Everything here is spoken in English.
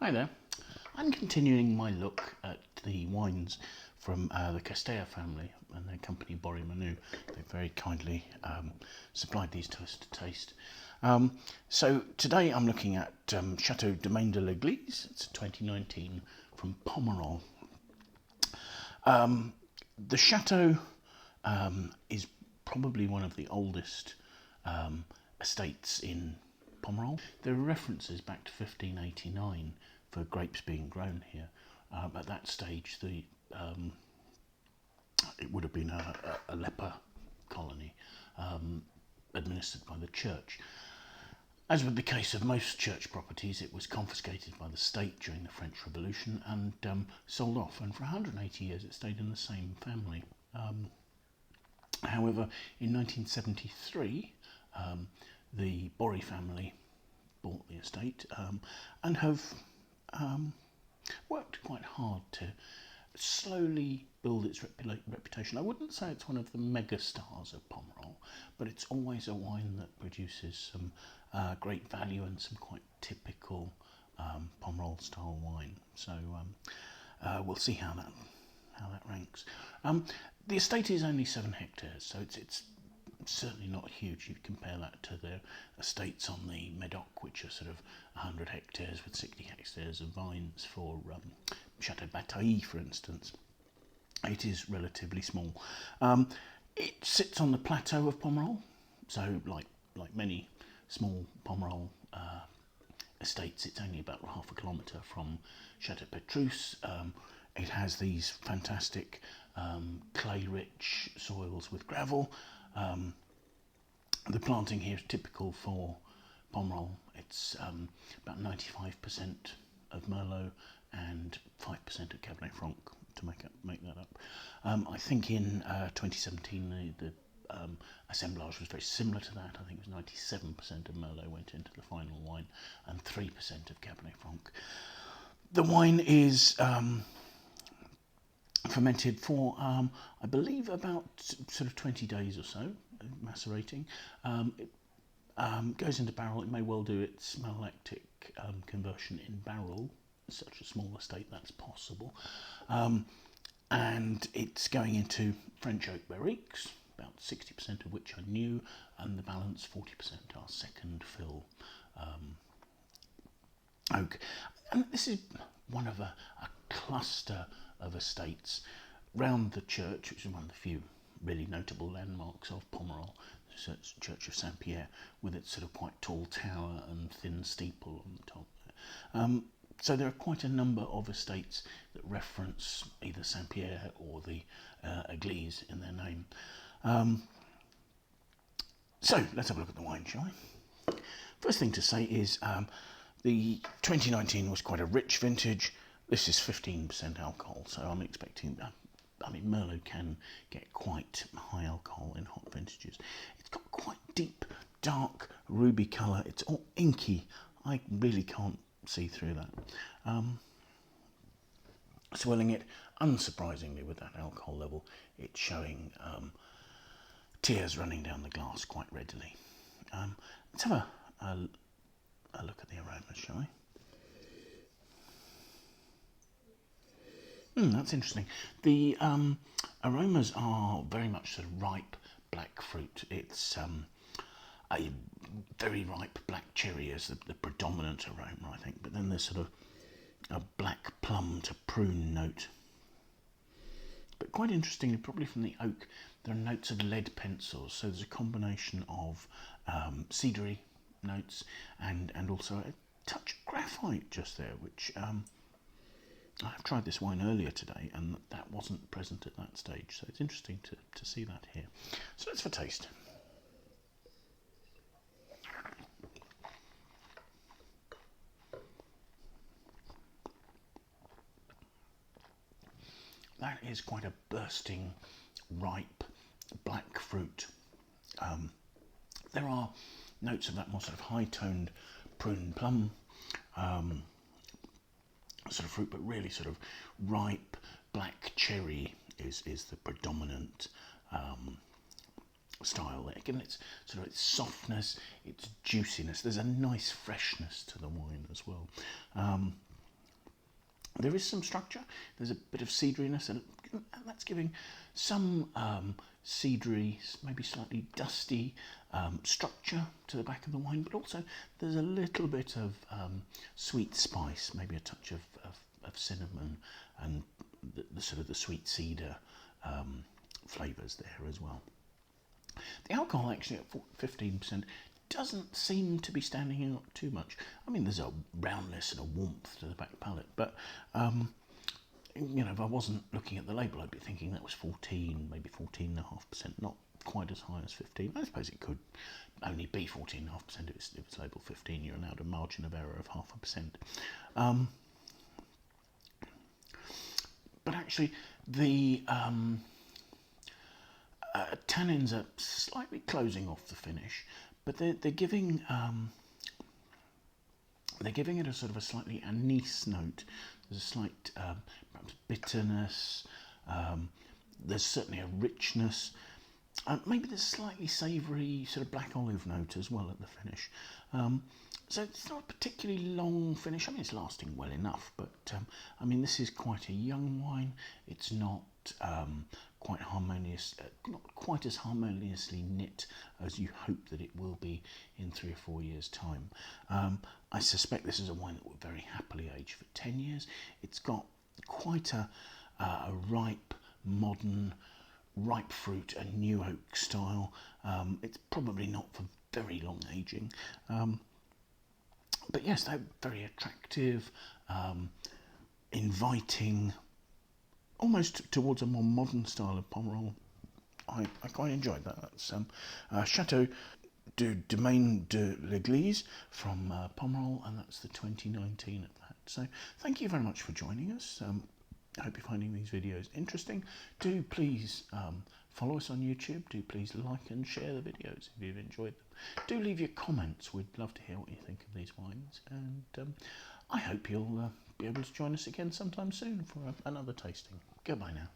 Hi there. I'm continuing my look at the wines from the Casteja family and their company Bordeaux. They very kindly supplied these to us to taste. So today I'm looking at Chateau du Domaine de l'Église. It's a 2019 from Pomerol. The chateau is probably one of the oldest estates in Pomerol. There are references back to 1589 for grapes being grown here. At that stage, it would have been a leper colony administered by the church. As with the case of most church properties, it was confiscated by the state during the French Revolution and sold off, and for 180 years it stayed in the same family. However, in 1973, the Bordeaux family bought the estate and have worked quite hard to slowly build its reputation. I wouldn't say it's one of the mega stars of Pomerol, but it's always a wine that produces some great value and some quite typical Pomerol style wine. So we'll see how that ranks. The estate is only 7 hectares, so it's certainly not huge. You compare that to the estates on the Medoc, which are sort of 100 hectares with 60 hectares of vines for Chateau Bataille, for instance. It is relatively small. It sits on the plateau of Pomerol, so like many small Pomerol estates, it's only about half a kilometre from Chateau Petrus. It has these fantastic clay-rich soils with gravel. The planting here is typical for Pomerol. It's about 95% of Merlot and 5% of Cabernet Franc, to make that up. I think in 2017 the assemblage was very similar to that. I think it was 97% of Merlot went into the final wine and 3% of Cabernet Franc. The wine is fermented for, I believe, about sort of 20 days or so, macerating. It goes into barrel. It may well do its malolactic conversion in barrel. Such a small estate, that's possible. And it's going into French oak barriques, about 60% of which are new, and the balance 40% are second fill oak. And this is one of a cluster of estates round the church, which is one of the few really notable landmarks of Pomerol, the Church of Saint Pierre, with its sort of quite tall tower and thin steeple on the top. So there are quite a number of estates that reference either Saint Pierre or the Église in their name. So let's have a look at the wine, shall we? First thing to say is the 2019 was quite a rich vintage. This is 15% alcohol, so I'm expecting that. I mean, Merlot can get quite high alcohol in hot vintages. It's got quite deep, dark, ruby colour. It's all inky. I really can't see through that. Swirling it, unsurprisingly, with that alcohol level, it's showing tears running down the glass quite readily. Let's have a look at the aromas, shall we? That's interesting. The aromas are very much sort of ripe black fruit. It's a very ripe black cherry as the predominant aroma, I think. But then there's sort of a black plum to prune note. But quite interestingly, probably from the oak, there are notes of lead pencils. So there's a combination of cedary notes and also a touch of graphite just there, which I've tried this wine earlier today and that wasn't present at that stage, so it's interesting to see that here. So let's for taste. That is quite a bursting, ripe, black fruit. There are notes of that more sort of high-toned prune plum sort of fruit, but really sort of ripe black cherry is the predominant style there. Given its sort of its softness, its juiciness, there's a nice freshness to the wine as well. There is some structure. There's a bit of cedriness, and that's giving some cedry, maybe slightly dusty structure to the back of the wine, but also there's a little bit of sweet spice, maybe a touch of cinnamon, and the sort of the sweet cedar flavours there as well. The alcohol actually at 15% doesn't seem to be standing out too much. I mean, there's a roundness and a warmth to the back palate, but you know, if I wasn't looking at the label, I'd be thinking that was 14, maybe 14.5%, not quite as high as 15. I suppose it could only be 14.5% if it's labelled 15. You're allowed a margin of error of 0.5%. But actually, the tannins are slightly closing off the finish, but they're giving it a sort of a slightly anise note. There's a slight perhaps bitterness. There's certainly a richness. Maybe there's a slightly savoury sort of black olive note as well at the finish. So it's not a particularly long finish. I mean, it's lasting well enough, but I mean, this is quite a young wine. It's not quite harmonious, not quite as harmoniously knit as you hope that it will be in 3 or 4 years' time. I suspect this is a wine that will very happily age for 10 years. It's got quite a ripe, modern, ripe fruit and new oak style. It's probably not for very long aging. But yes, they're very attractive, inviting, almost towards a more modern style of Pomerol. I quite enjoyed that. That's Chateau du Domaine de l'Église from Pomerol, and that's the 2019 of that. So thank you very much for joining us. I hope you're finding these videos interesting. Do please follow us on YouTube. Do please like and share the videos if you've enjoyed them. Do leave your comments. We'd love to hear what you think of these wines. And I hope you'll be able to join us again sometime soon for another tasting. Goodbye now.